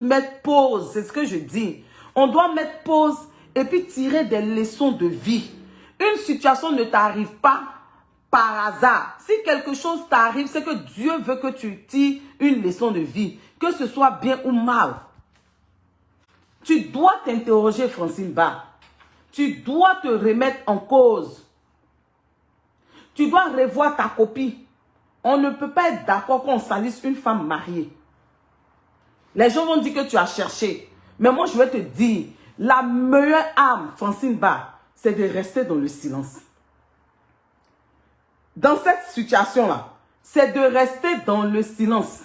mettre pause, c'est ce que je dis. On doit mettre pause et puis tirer des leçons de vie. Une situation ne t'arrive pas par hasard. Si quelque chose t'arrive, c'est que Dieu veut que tu tires une leçon de vie, que ce soit bien ou mal. Tu dois t'interroger, Francine Ba. Tu dois te remettre en cause. Tu dois revoir ta copie. On ne peut pas être d'accord qu'on salisse une femme mariée. Les gens vont dire que tu as cherché. Mais moi, je vais te dire, la meilleure arme, Francine Ba, c'est de rester dans le silence. Dans cette situation-là, c'est de rester dans le silence.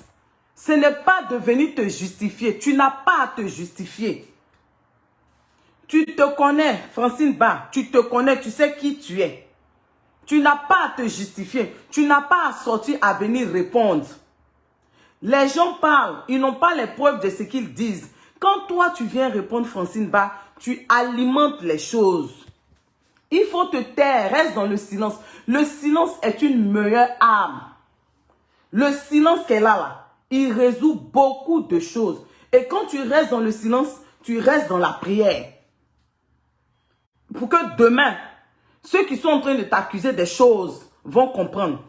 Ce n'est pas de venir te justifier. Tu n'as pas à te justifier. Tu te connais, Francine Ba, tu te connais, tu sais qui tu es. Tu n'as pas à te justifier. Tu n'as pas à sortir à venir répondre. Les gens parlent, ils n'ont pas les preuves de ce qu'ils disent. Quand toi, tu viens répondre, Francine Ba, tu alimentes les choses. Il faut te taire, reste dans le silence. Le silence est une meilleure arme. Le silence qu'elle a là, il résout beaucoup de choses. Et quand tu restes dans le silence, tu restes dans la prière. Pour que demain, ceux qui sont en train de t'accuser des choses vont comprendre.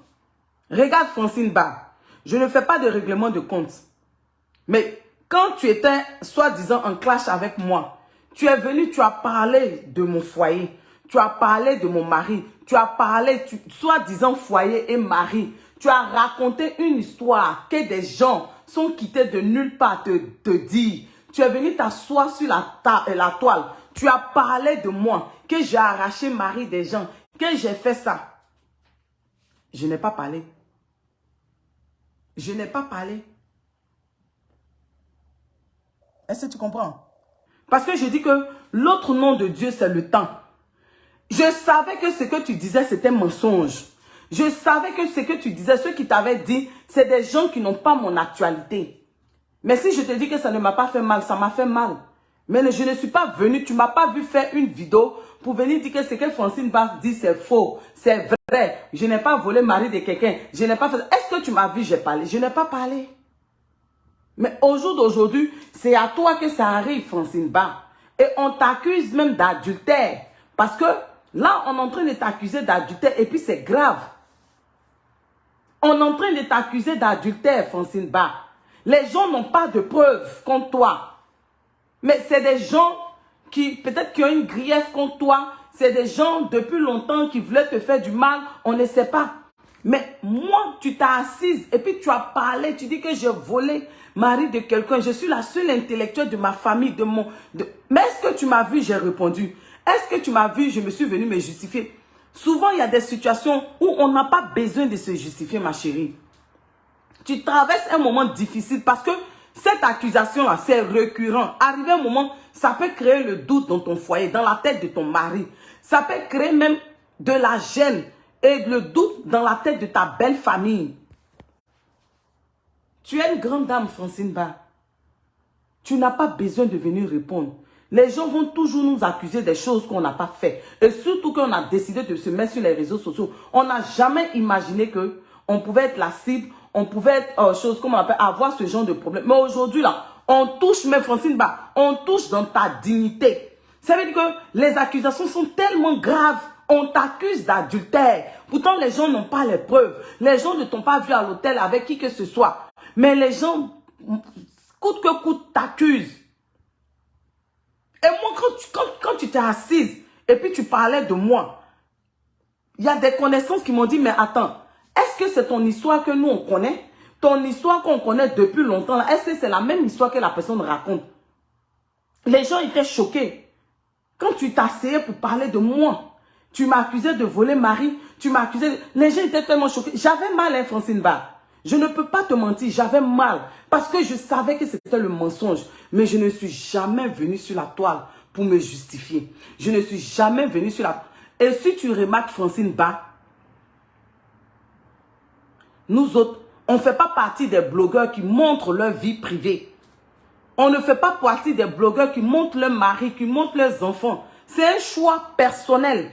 Regarde Francine Ba, je ne fais pas de règlement de compte. Mais quand tu étais soi-disant en clash avec moi, tu es venu, tu as parlé de mon foyer, tu as parlé de mon mari, tu as parlé, soi-disant foyer et mari, tu as raconté une histoire que des gens sont quittés de nulle part te dire. Tu es venu t'asseoir sur la toile, tu as parlé de moi, que j'ai arraché mari des gens, que j'ai fait ça. Je n'ai pas parlé. Je n'ai pas parlé. Est-ce que tu comprends? Parce que je dis que l'autre nom de Dieu, c'est le temps. Je savais que ce que tu disais, c'était mensonge. Je savais que ce que tu disais, ceux qui t'avaient dit, c'est des gens qui n'ont pas mon actualité. Mais si je te dis que ça ne m'a pas fait mal, ça m'a fait mal. Mais je ne suis pas venu, tu ne m'as pas vu faire une vidéo pour venir dire que ce que Francine Ba dit, c'est faux, c'est vrai. Je n'ai pas volé le mari de quelqu'un. Je n'ai pas fait... Est-ce que tu m'as vu, j'ai parlé? Je n'ai pas parlé. Mais au jour d'aujourd'hui, c'est à toi que ça arrive, Francine Ba. Et on t'accuse même d'adultère. Parce que là, on est en train de t'accuser d'adultère et puis c'est grave. On est en train de t'accuser d'adultère, Francine Ba. Les gens n'ont pas de preuves contre toi. Mais c'est des gens qui, peut-être qui ont une grief contre toi. C'est des gens depuis longtemps qui voulaient te faire du mal. On ne sait pas. Mais moi, tu t'as assise et puis tu as parlé. Tu dis que j'ai volé mari de quelqu'un. Je suis la seule intellectuelle de ma famille. Mais est-ce que tu m'as vu? J'ai répondu. Est-ce que tu m'as vu? Je me suis venue me justifier. Souvent, il y a des situations où on n'a pas besoin de se justifier, ma chérie. Tu traverses un moment difficile parce que cette accusation-là, c'est récurrent. Arrivé un moment, ça peut créer le doute dans ton foyer, dans la tête de ton mari. Ça peut créer même de la gêne et le doute dans la tête de ta belle famille. Tu es une grande dame, Francine Ba. Tu n'as pas besoin de venir répondre. Les gens vont toujours nous accuser des choses qu'on n'a pas fait. Et surtout qu'on a décidé de se mettre sur les réseaux sociaux. On n'a jamais imaginé qu'on pouvait être la cible. On pouvait être, comment on appelle, avoir ce genre de problème. Mais aujourd'hui, là, on touche, mais Francine Ba, on touche dans ta dignité. Ça veut dire que les accusations sont tellement graves. On t'accuse d'adultère. Pourtant, les gens n'ont pas les preuves. Les gens ne t'ont pas vu à l'hôtel avec qui que ce soit. Mais les gens, coûte que coûte, t'accusent. Et moi, quand tu t'es assise et puis tu parlais de moi, il y a des connaissances qui m'ont dit, mais attends, est-ce que c'est ton histoire que nous, on connaît? Ton histoire qu'on connaît depuis longtemps, est-ce que c'est la même histoire que la personne raconte? Les gens étaient choqués. Quand tu t'asseyais pour parler de moi, tu m'accusais de voler mari, tu m'accusais... Les gens étaient tellement choqués. J'avais mal, hein, Francine Ba. Je ne peux pas te mentir, j'avais mal. Parce que je savais que c'était le mensonge. Mais je ne suis jamais venue sur la toile pour me justifier. Je ne suis jamais venue sur la... Et si tu remarques, Francine Ba, nous autres, on ne fait pas partie des blogueurs qui montrent leur vie privée. On ne fait pas partie des blogueurs qui montrent leur mari, qui montrent leurs enfants. C'est un choix personnel.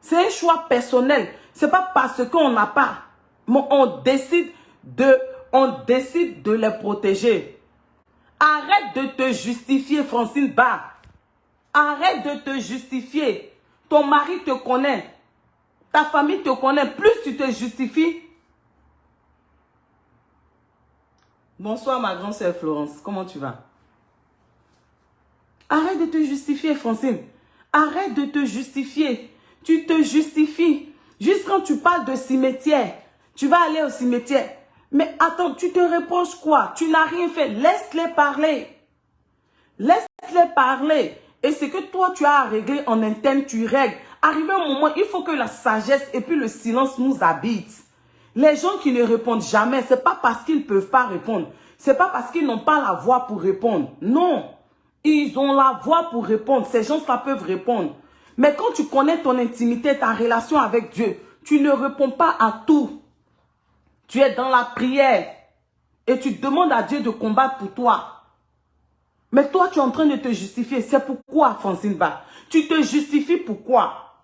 C'est un choix personnel. Ce n'est pas parce qu'on n'a pas. Mais on décide de les protéger. Arrête de te justifier, Francine Ba. Arrête de te justifier. Ton mari te connaît. Ta famille te connaît. Plus tu te justifies. Bonsoir ma grande sœur Florence. Comment tu vas? Arrête de te justifier, Francine. Arrête de te justifier. Tu te justifies. Juste quand tu parles de cimetière, tu vas aller au cimetière. Mais attends, tu te reproches quoi? Tu n'as rien fait. Laisse-les parler. Laisse-les parler. Et ce que toi, tu as à régler en interne, tu règles. Arrivé un moment, il faut que la sagesse et puis le silence nous habitent. Les gens qui ne répondent jamais, ce n'est pas parce qu'ils ne peuvent pas répondre. Ce n'est pas parce qu'ils n'ont pas la voix pour répondre. Non. Ils ont la voix pour répondre. Ces gens-là peuvent répondre. Mais quand tu connais ton intimité, ta relation avec Dieu, tu ne réponds pas à tout. Tu es dans la prière et tu demandes à Dieu de combattre pour toi. Mais toi, tu es en train de te justifier. C'est pourquoi, Francine Ba? Tu te justifies pourquoi?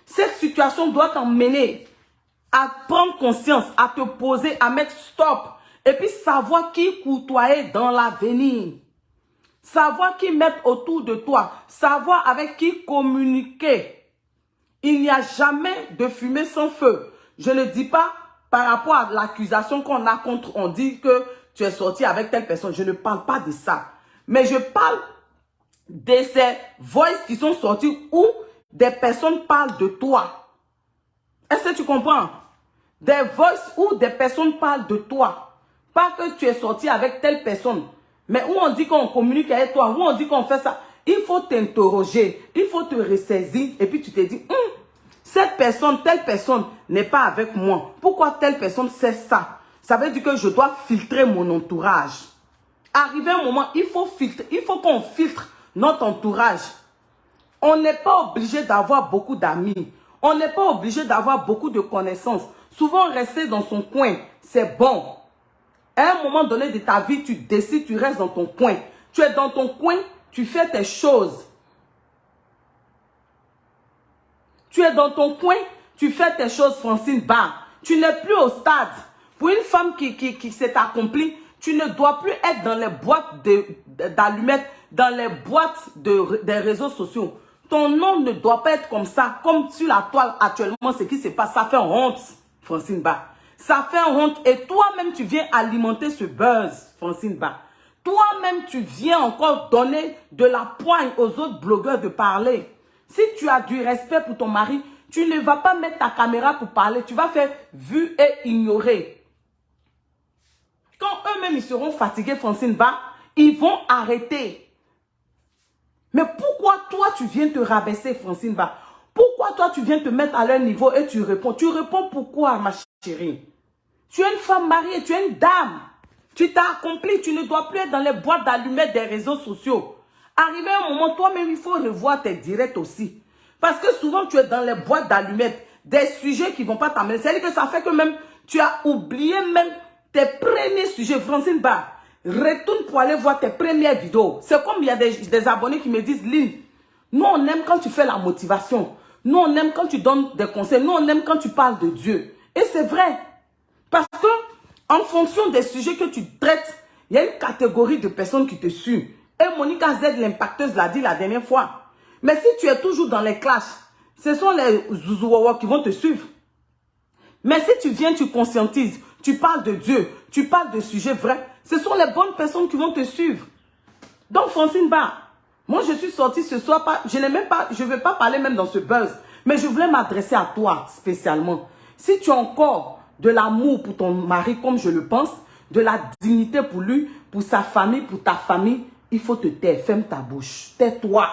Cette situation doit t'emmener à prendre conscience, à te poser, à mettre stop. Et puis savoir qui côtoyer dans l'avenir. Savoir qui mettre autour de toi. Savoir avec qui communiquer. Il n'y a jamais de fumée sans feu. Je ne dis pas par rapport à l'accusation qu'on a contre, on dit que tu es sorti avec telle personne. Je ne parle pas de ça. Mais je parle de ces voices qui sont sorties où des personnes parlent de toi. Est-ce que tu comprends? Des voices où des personnes parlent de toi. Pas que tu es sorti avec telle personne. Mais où on dit qu'on communique avec toi, où on dit qu'on fait ça. Il faut t'interroger, il faut te ressaisir. Et puis tu te dis, cette personne, telle personne n'est pas avec moi. Pourquoi telle personne sait ça? Ça veut dire que je dois filtrer mon entourage. Arrivé un moment, il faut filtrer, il faut qu'on filtre notre entourage. On n'est pas obligé d'avoir beaucoup d'amis. On n'est pas obligé d'avoir beaucoup de connaissances. Souvent, rester dans son coin, c'est bon. À un moment donné de ta vie, tu décides, tu restes dans ton coin. Tu es dans ton coin, tu fais tes choses. Tu es dans ton coin, tu fais tes choses, Francine Ba. Tu n'es plus au stade. Pour une femme qui s'est accomplie, tu ne dois plus être dans les boîtes d'allumettes, dans les boîtes des réseaux sociaux. Ton nom ne doit pas être comme ça, comme sur la toile actuellement, ce qui se passe. Ça fait honte, Francine Ba. Ça fait honte. Et toi-même, tu viens alimenter ce buzz, Francine Ba. Toi-même, tu viens encore donner de la poigne aux autres blogueurs de parler. Si tu as du respect pour ton mari, tu ne vas pas mettre ta caméra pour parler. Tu vas faire vu et ignorer. Quand eux-mêmes, ils seront fatigués, Francine Ba, ils vont arrêter. Mais pourquoi toi, tu viens te rabaisser, Francine Ba? Pourquoi toi, tu viens te mettre à leur niveau et tu réponds? Tu réponds pourquoi, ma chérie? Tu es une femme mariée, tu es une dame. Tu t'as accompli, tu ne dois plus être dans les boîtes d'allumettes des réseaux sociaux. Arrivé un moment, toi-même, il faut revoir tes directs aussi. Parce que souvent, tu es dans les boîtes d'allumettes, des sujets qui ne vont pas t'amener. C'est-à-dire que ça fait que même, tu as oublié même tes premiers sujets. Francine Ba, retourne pour aller voir tes premières vidéos. C'est comme il y a des abonnés qui me disent, Lynn, nous on aime quand tu fais la motivation. Nous on aime quand tu donnes des conseils. Nous on aime quand tu parles de Dieu. Et c'est vrai. Parce que, en fonction des sujets que tu traites, il y a une catégorie de personnes qui te suivent. Et Monica Z, l'impacteuse, l'a dit la dernière fois. Mais si tu es toujours dans les clashs, ce sont les zouzouawa qui vont te suivre. Mais si tu viens, tu conscientises, tu parles de Dieu, tu parles de sujets vrais, ce sont les bonnes personnes qui vont te suivre. Donc, Francine Ba, moi je suis sortie ce soir, je ne vais pas parler même dans ce buzz, mais je voulais m'adresser à toi spécialement. Si tu as encore de l'amour pour ton mari comme je le pense, de la dignité pour lui, pour sa famille, pour ta famille, il faut te taire, ferme ta bouche, tais-toi.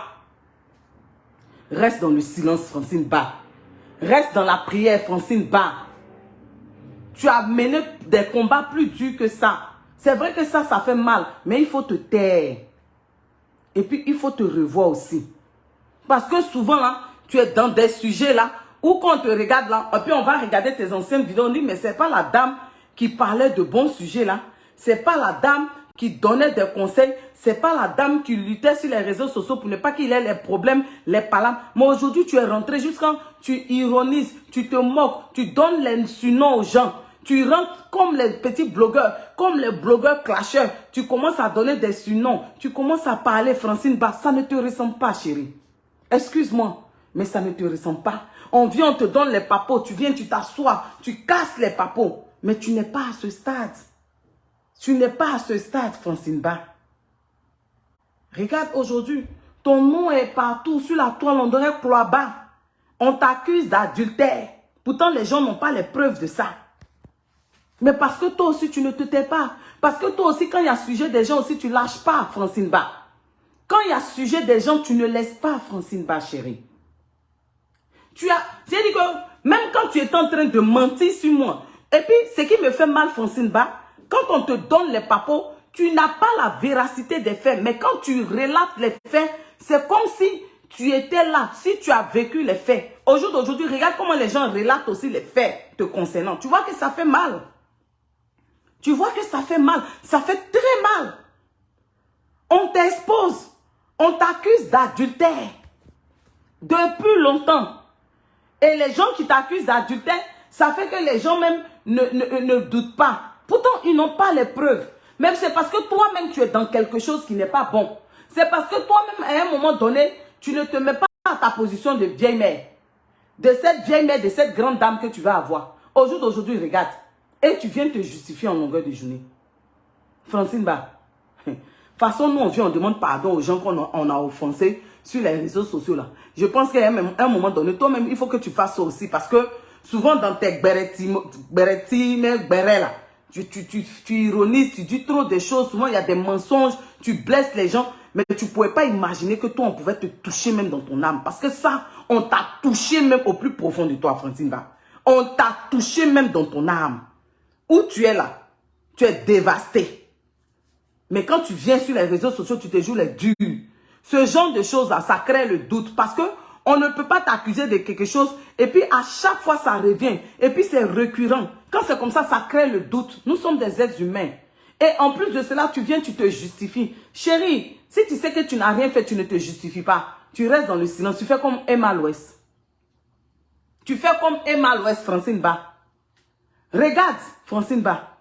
Reste dans le silence, Francine Ba. Reste dans la prière, Francine Ba. Tu as mené des combats plus durs que ça. C'est vrai que ça fait mal, mais il faut te taire. Et puis, il faut te revoir aussi. Parce que souvent, là, tu es dans des sujets là, où quand on te regarde là, et puis on va regarder tes anciennes vidéos, on dit, mais c'est pas la dame qui parlait de bons sujets là. C'est pas la dame qui donnait des conseils. C'est pas la dame qui luttait sur les réseaux sociaux pour ne pas qu'il ait les problèmes, les palabres. Mais aujourd'hui, tu es rentré jusqu'à tu ironises, tu te moques, tu donnes les surnoms aux gens. tu rentres comme les petits blogueurs, comme les blogueurs clasheurs. Tu commences à donner des surnoms. Tu commences à parler, Francine Ba. Ça ne te ressemble pas, chérie. Excuse-moi, mais ça ne te ressemble pas. On vient, on te donne les papos. Tu viens, tu t'assois, tu casses les papos. Mais tu n'es pas à ce stade. Tu n'es pas à ce stade, Francine Ba. Regarde aujourd'hui, ton nom est partout sur la toile, on dirait Cloaba. On t'accuse d'adultère. Pourtant, les gens n'ont pas les preuves de ça. Mais parce que toi aussi, tu ne te tais pas. Parce que toi aussi, quand il y a sujet des gens aussi, tu ne lâches pas, Francine Ba. Quand il y a sujet des gens, tu ne laisses pas, Francine Ba, chérie. J'ai dit que même quand tu étais en train de mentir sur moi, et puis ce qui me fait mal, Francine Ba, quand on te donne les papos, tu n'as pas la véracité des faits. Mais quand tu relates les faits, c'est comme si tu étais là, si tu as vécu les faits. Au jour d'aujourd'hui, regarde comment les gens relatent aussi les faits te concernant. Tu vois que ça fait mal. Tu vois que ça fait mal. Ça fait très mal. On t'expose. On t'accuse d'adultère. Depuis longtemps. Et les gens qui t'accusent d'adultère, ça fait que les gens même ne doutent pas. Pourtant, ils n'ont pas les preuves. Même c'est parce que toi-même, tu es dans quelque chose qui n'est pas bon. C'est parce que toi-même, à un moment donné, tu ne te mets pas à ta position de vieille mère. De cette vieille mère, de cette grande dame que tu vas avoir. Au jour d'aujourd'hui, regarde. Et tu viens te justifier en longueur de journée. Francine Ba. De toute façon, nous, on vient, on demande pardon aux gens qu'on a offensés sur les réseaux sociaux là. Je pense qu'à un moment donné, toi-même, il faut que tu fasses ça aussi. Parce que souvent, dans tes là, tu ironises, tu dis trop de choses. Souvent, il y a des mensonges, tu blesses les gens. Mais tu ne pouvais pas imaginer que toi, on pouvait te toucher même dans ton âme. Parce que ça, on t'a touché même au plus profond de toi, Francine Ba. On t'a touché même dans ton âme. Où tu es là, tu es dévasté. Mais quand tu viens sur les réseaux sociaux, tu te joues les durs. Ce genre de choses-là, ça crée le doute. Parce que on ne peut pas t'accuser de quelque chose. Et puis, à chaque fois, ça revient. Et puis, c'est récurrent. Quand c'est comme ça crée le doute. Nous sommes des êtres humains. Et en plus de cela, tu viens, tu te justifies. Chérie, si tu sais que tu n'as rien fait, tu ne te justifies pas. Tu restes dans le silence. Tu fais comme Emma Louès. Tu fais comme Emma Louès, Francine Ba. Regarde, Francine Ba.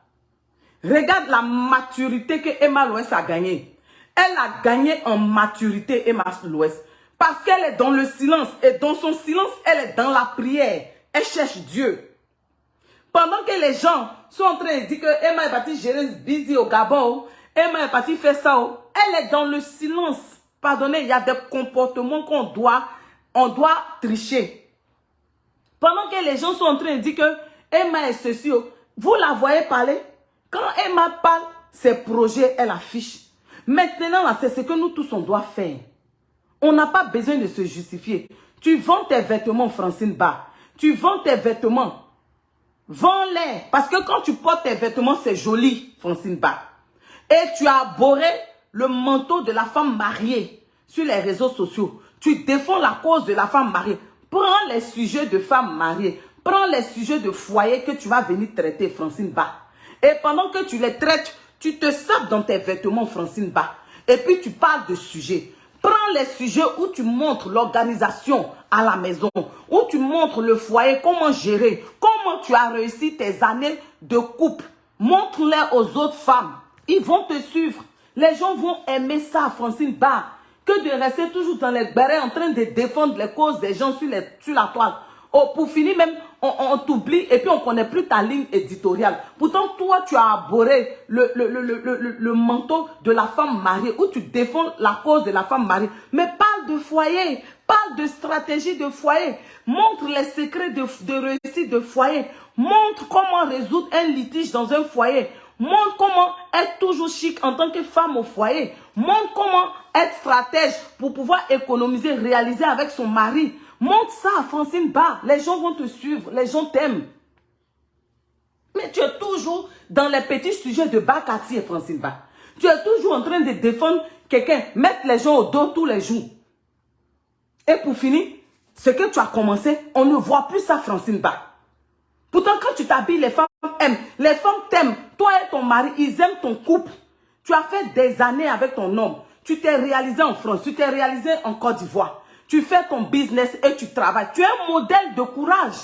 Regarde la maturité que Emma Louès a gagnée. Elle a gagné en maturité, Emma Louès. Parce qu'elle est dans le silence. Et dans son silence, elle est dans la prière. Elle cherche Dieu. Pendant que les gens sont en train de dire que Emma est partie gérer busy au Gabon, Emma est partie faire ça, elle est dans le silence. Pardonnez, il y a des comportements qu'on doit tricher. Pendant que les gens sont en train de dire que Emma est ceci, vous la voyez parler. Quand Emma parle, ses projets, elle affiche. Maintenant, c'est ce que nous tous, on doit faire. On n'a pas besoin de se justifier. Tu vends tes vêtements, Francine Ba. Tu vends tes vêtements. Vends-les. Parce que quand tu portes tes vêtements, c'est joli, Francine Ba. Et tu as abhorré le manteau de la femme mariée sur les réseaux sociaux. Tu défends la cause de la femme mariée. Prends les sujets de femmes mariées. Prends les sujets de foyer que tu vas venir traiter, Francine Ba. Et pendant que tu les traites, tu te sapes dans tes vêtements, Francine Ba. Et puis tu parles de sujets. Prends les sujets où tu montres l'organisation à la maison, où tu montres le foyer, comment gérer, comment tu as réussi tes années de couple. Montre-les aux autres femmes. Ils vont te suivre. Les gens vont aimer ça, Francine Ba. Que de rester toujours dans les bérets en train de défendre les causes des gens sur la toile. Oh, pour finir même, on t'oublie et puis on ne connaît plus ta ligne éditoriale. Pourtant, toi, tu as abhorré le manteau de la femme mariée où tu défends la cause de la femme mariée. Mais parle de foyer, parle de stratégie de foyer. Montre les secrets de réussite de foyer. Montre comment résoudre un litige dans un foyer. Montre comment être toujours chic en tant que femme au foyer. Montre comment être stratège pour pouvoir économiser, réaliser avec son mari. Montre ça à Francine Ba. Les gens vont te suivre. Les gens t'aiment. Mais tu es toujours dans les petits sujets de Bakati, Francine Ba. Tu es toujours en train de défendre quelqu'un. Mettre les gens au dos tous les jours. Et pour finir, ce que tu as commencé, on ne voit plus ça, Francine Ba. Pourtant, quand tu t'habilles, les femmes aiment. Les femmes t'aiment. Toi et ton mari, ils aiment ton couple. Tu as fait des années avec ton homme. Tu t'es réalisé en France. Tu t'es réalisé en Côte d'Ivoire. Tu fais ton business et tu travailles. Tu es un modèle de courage.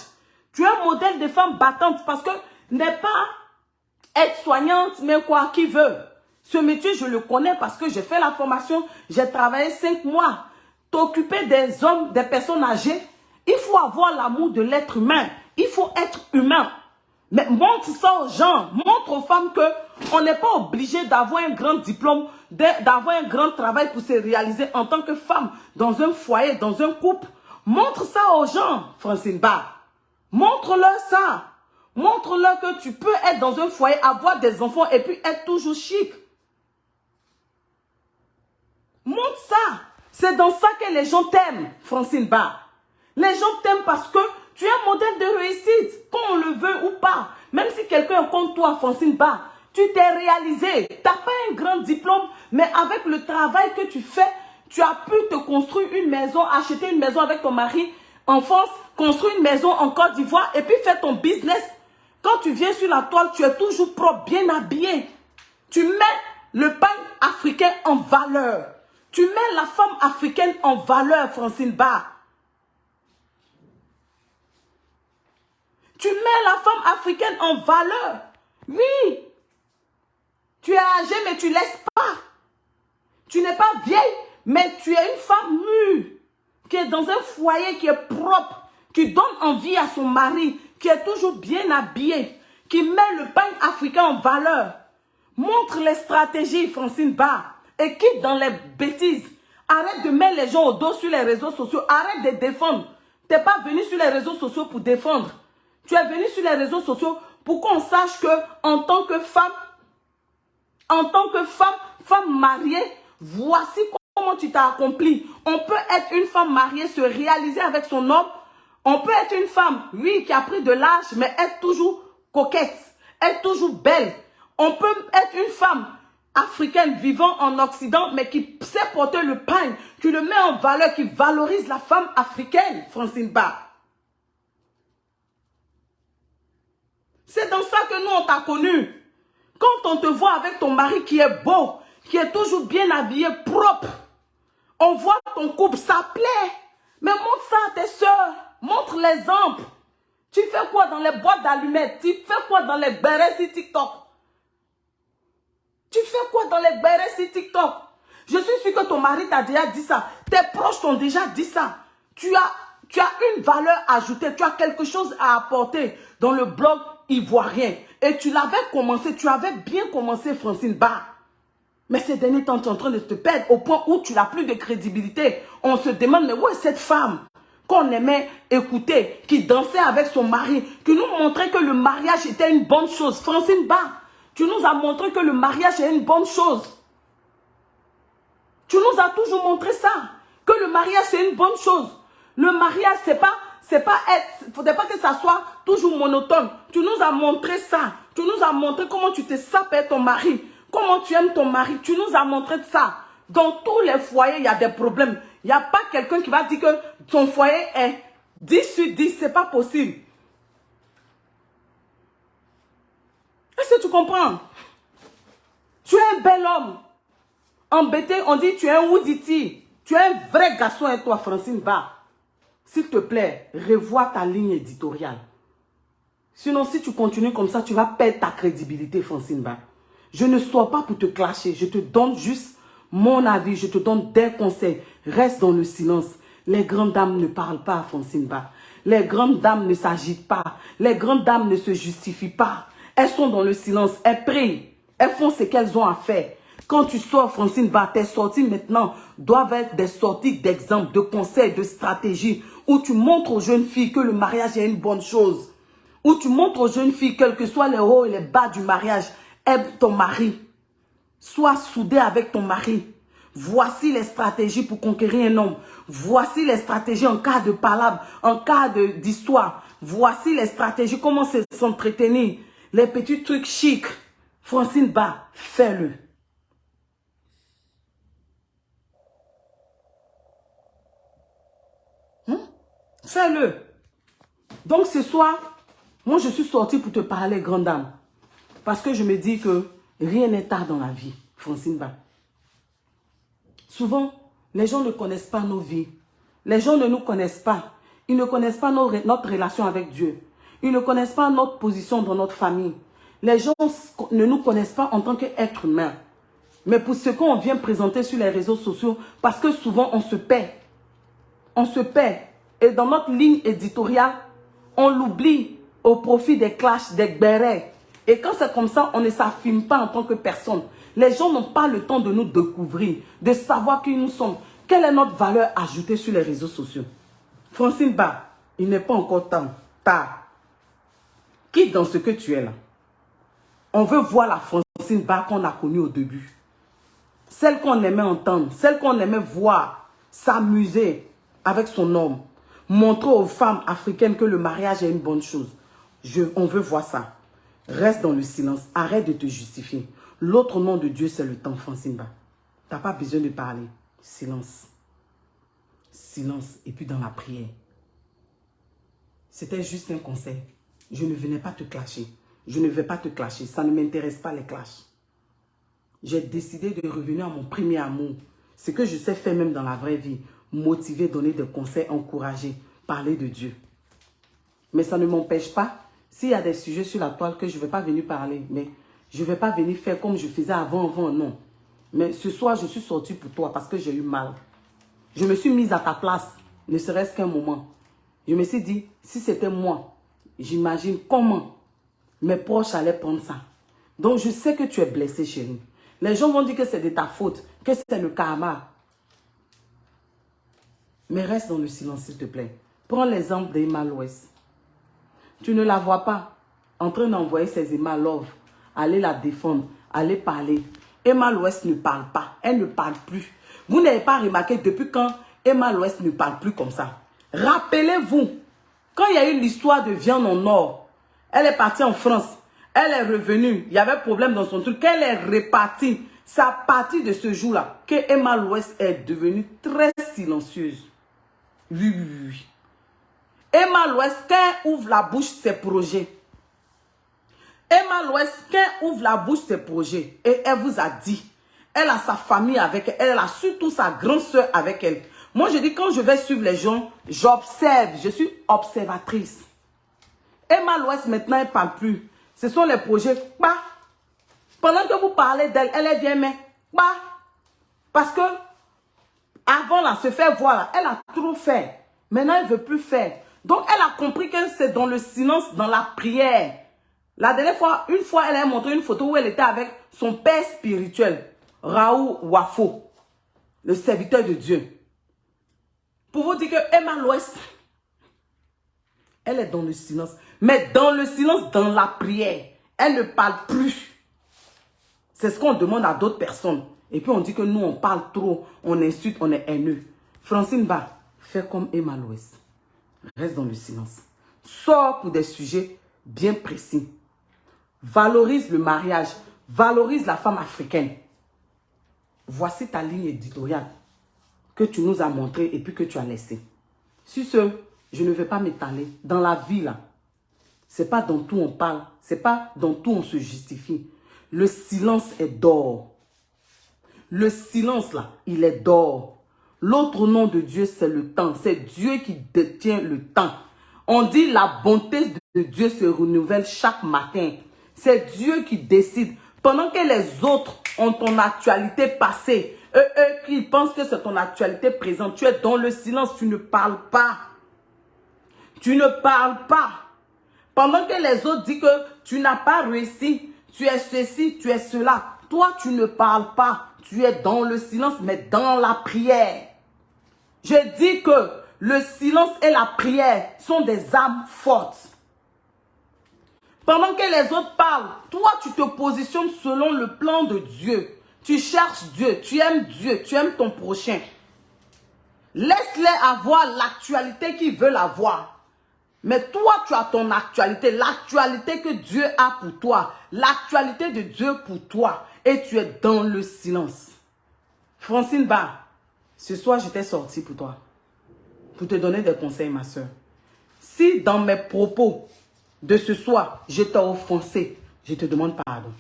Tu es un modèle de femme battante parce que n'est pas être soignante, mais quoi, qui veut. Ce métier, je le connais parce que j'ai fait la formation, j'ai travaillé 5 mois. T'occuper des hommes, des personnes âgées, il faut avoir l'amour de l'être humain. Il faut être humain. Mais montre ça aux gens, montre aux femmes qu'on n'est pas obligé d'avoir un grand diplôme, d'avoir un grand travail pour se réaliser en tant que femme dans un foyer, dans un couple. Montre ça aux gens, Francine Barre. Montre-leur ça. Montre-leur que tu peux être dans un foyer, avoir des enfants et puis être toujours chic. Montre ça. C'est dans ça que les gens t'aiment, Francine Barre. Les gens t'aiment parce que tu es un modèle de réussite, qu'on le veut ou pas. Même si quelqu'un est comme toi, Francine Barre, tu t'es réalisé. Tu n'as pas un grand diplôme, mais avec le travail que tu fais, tu as pu te construire une maison, acheter une maison avec ton mari en France, construire une maison en Côte d'Ivoire et puis faire ton business. Quand tu viens sur la toile, tu es toujours propre, bien habillé. Tu mets le pain africain en valeur. Tu mets la femme africaine en valeur, Francine Barre. Tu mets la femme africaine en valeur. Oui. Tu es âgée, mais tu ne laisses pas. Tu n'es pas vieille, mais tu es une femme mûre. Qui est dans un foyer qui est propre. Qui donne envie à son mari. Qui est toujours bien habillé. Qui met le pain africain en valeur. Montre les stratégies, Francine Barre. Et quitte dans les bêtises. Arrête de mettre les gens au dos sur les réseaux sociaux. Arrête de défendre. Tu n'es pas venu sur les réseaux sociaux pour défendre. Tu es venu sur les réseaux sociaux pour qu'on sache que en tant que femme, femme mariée, voici comment tu t'as accompli. On peut être une femme mariée, se réaliser avec son homme. On peut être une femme, oui, qui a pris de l'âge, mais être toujours coquette, être toujours belle. On peut être une femme africaine vivant en Occident, mais qui sait porter le pain, qui le met en valeur, qui valorise la femme africaine, Francine Barre. C'est dans ça que nous, on t'a connu. Quand on te voit avec ton mari qui est beau, qui est toujours bien habillé, propre, on voit ton couple, ça plaît. Mais montre ça à tes soeurs. Montre l'exemple. Tu fais quoi dans les boîtes d'allumettes? Tu fais quoi dans les bérets sur TikTok? Tu fais quoi dans les bérets sur TikTok? Je suis sûre que ton mari t'a déjà dit ça. Tes proches t'ont déjà dit ça. Tu as une valeur ajoutée. Tu as quelque chose à apporter dans le blog ivoirien. Et tu l'avais commencé. Tu avais bien commencé, Francine Barre. Mais ces derniers temps, tu es en train de te perdre au point où tu n'as plus de crédibilité. On se demande, mais où est cette femme qu'on aimait écouter, qui dansait avec son mari, qui nous montrait que le mariage était une bonne chose? Francine Barre, tu nous as montré que le mariage est une bonne chose. Tu nous as toujours montré ça, que le mariage c'est une bonne chose. Le mariage, c'est pas être, faudrait pas que ça soit toujours monotone. Tu nous as montré ça. Tu nous as montré comment tu te sapes avec ton mari. Comment tu aimes ton mari. Tu nous as montré ça. Dans tous les foyers, il y a des problèmes. Il n'y a pas quelqu'un qui va dire que ton foyer est 10 sur 10. C'est pas possible. Est-ce que tu comprends? Tu es un bel homme. Embêté, on dit tu es un Wouditi. Tu es un vrai garçon et toi, Francine Barre. S'il te plaît, revois ta ligne éditoriale. Sinon, si tu continues comme ça, tu vas perdre ta crédibilité, Francine Barre. Je ne sors pas pour te clasher. Je te donne juste mon avis. Je te donne des conseils. Reste dans le silence. Les grandes dames ne parlent pas, Francine Barre. Les grandes dames ne s'agitent pas. Les grandes dames ne se justifient pas. Elles sont dans le silence. Elles prient. Elles font ce qu'elles ont à faire. Quand tu sors, Francine Barre, tes sorties maintenant doivent être des sorties d'exemples, de conseils, de stratégies, où tu montres aux jeunes filles que le mariage est une bonne chose. Où tu montres aux jeunes filles, quels que soient les hauts et les bas du mariage, aime ton mari. Sois soudé avec ton mari. Voici les stratégies pour conquérir un homme. Voici les stratégies en cas de palabre, en cas d'histoire. Voici les stratégies, comment s'entretenir. Les petits trucs chics. Francine Barre, fais-le. Fais-le. Donc ce soir, moi je suis sortie pour te parler, grande dame. Parce que je me dis que rien n'est tard dans la vie, Francine Barre. Souvent, les gens ne connaissent pas nos vies. Les gens ne nous connaissent pas. Ils ne connaissent pas notre relation avec Dieu. Ils ne connaissent pas notre position dans notre famille. Les gens ne nous connaissent pas en tant qu'êtres humains. Mais pour ce qu'on vient présenter sur les réseaux sociaux, parce que souvent on se paie. On se paie. Et dans notre ligne éditoriale, on l'oublie au profit des clashs, des bérets. Et quand c'est comme ça, on ne s'affirme pas en tant que personne. Les gens n'ont pas le temps de nous découvrir, de savoir qui nous sommes. Quelle est notre valeur ajoutée sur les réseaux sociaux? Francine Ba, il n'est pas encore temps. Tard. Quitte dans ce que tu es là. On veut voir la Francine Ba qu'on a connue au début. Celle qu'on aimait entendre, celle qu'on aimait voir, s'amuser avec son homme. Montrer aux femmes africaines que le mariage est une bonne chose. On veut voir ça. Reste dans le silence. Arrête de te justifier. L'autre nom de Dieu, c'est le temps, Francine Ba. Tu n'as pas besoin de parler. Silence. Silence. Et puis dans la prière. C'était juste un conseil. Je ne venais pas te clasher. Je ne vais pas te clasher. Ça ne m'intéresse pas les clashs. J'ai décidé de revenir à mon premier amour. Ce que je sais faire même dans la vraie vie. Motiver, donner des conseils, encourager, parler de Dieu. Mais ça ne m'empêche pas, s'il y a des sujets sur la toile que je ne vais pas venir parler, mais je ne vais pas venir faire comme je faisais avant, non. Mais ce soir, je suis sortie pour toi parce que j'ai eu mal. Je me suis mise à ta place, ne serait-ce qu'un moment. Je me suis dit, si c'était moi, j'imagine comment mes proches allaient prendre ça. Donc, je sais que tu es blessée, chérie. Les gens vont dire que c'est de ta faute, que c'est le karma. Mais reste dans le silence, s'il te plaît. Prends l'exemple d'Emma Louès. Tu ne la vois pas en train d'envoyer ses Emma Love, aller la défendre, aller parler. Emma Louès ne parle pas, elle ne parle plus. Vous n'avez pas remarqué depuis quand Emma Louès ne parle plus comme ça. Rappelez-vous, quand il y a eu l'histoire de viande en or, elle est partie en France, elle est revenue, il y avait problème dans son truc, elle est repartie. C'est à partir de ce jour-là que Emma Louès est devenue très silencieuse. Oui. Emma Louès, quand elle ouvre la bouche, ses projets. Emma Louès, quand elle ouvre la bouche, ses projets. Et elle vous a dit, elle a sa famille avec elle, elle a surtout sa grande soeur avec elle. Moi, je dis, quand je vais suivre les gens, j'observe, je suis observatrice. Emma Louès, maintenant, elle ne parle plus. Ce sont les projets. Bah. Pendant que vous parlez d'elle, elle vient, mais bah. Parce que, avant, là, se faire voir, là, elle a trop fait. Maintenant, elle ne veut plus faire. Donc, elle a compris que c'est dans le silence, dans la prière. La dernière fois, une fois, elle a montré une photo où elle était avec son père spirituel, Raoul Wafo, le serviteur de Dieu. Pour vous dire que Emma Louès, elle est dans le silence. Mais dans le silence, dans la prière, elle ne parle plus. C'est ce qu'on demande à d'autres personnes. Et puis on dit que nous, on parle trop, on insulte, on est haineux. Francine Ba, fais comme Emma Louès. Reste dans le silence. Sors pour des sujets bien précis. Valorise le mariage. Valorise la femme africaine. Voici ta ligne éditoriale que tu nous as montrée et puis que tu as laissée. Sur ce, je ne vais pas m'étaler. Dans la vie, là, ce n'est pas dans tout on parle. Ce n'est pas dans tout on se justifie. Le silence est d'or. Le silence, là, il est d'or. L'autre nom de Dieu, c'est le temps. C'est Dieu qui détient le temps. On dit la bonté de Dieu se renouvelle chaque matin. C'est Dieu qui décide. Pendant que les autres ont ton actualité passée, eux qui pensent que c'est ton actualité présente, tu es dans le silence, tu ne parles pas. Tu ne parles pas. Pendant que les autres disent que tu n'as pas réussi, tu es ceci, tu es cela. Toi, tu ne parles pas. Tu es dans le silence, mais dans la prière. Je dis que le silence et la prière sont des âmes fortes. Pendant que les autres parlent, toi, tu te positionnes selon le plan de Dieu. Tu cherches Dieu, tu aimes ton prochain. Laisse-les avoir l'actualité qu'ils veulent avoir. Mais toi, tu as ton actualité, l'actualité que Dieu a pour toi, l'actualité de Dieu pour toi. Et tu es dans le silence. Francine Ba, ce soir, j'étais sortie pour toi. Pour te donner des conseils, ma soeur. Si dans mes propos de ce soir, je t'ai offensé, je te demande pardon.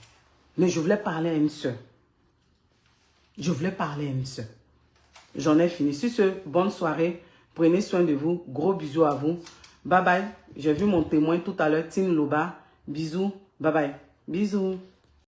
Mais je voulais parler à une soeur. Je voulais parler à une soeur. J'en ai fini. Sur ce, bonne soirée. Prenez soin de vous. Gros bisous à vous. Bye bye. J'ai vu mon témoin tout à l'heure, Tim Loba. Bisous. Bye bye. Bisous.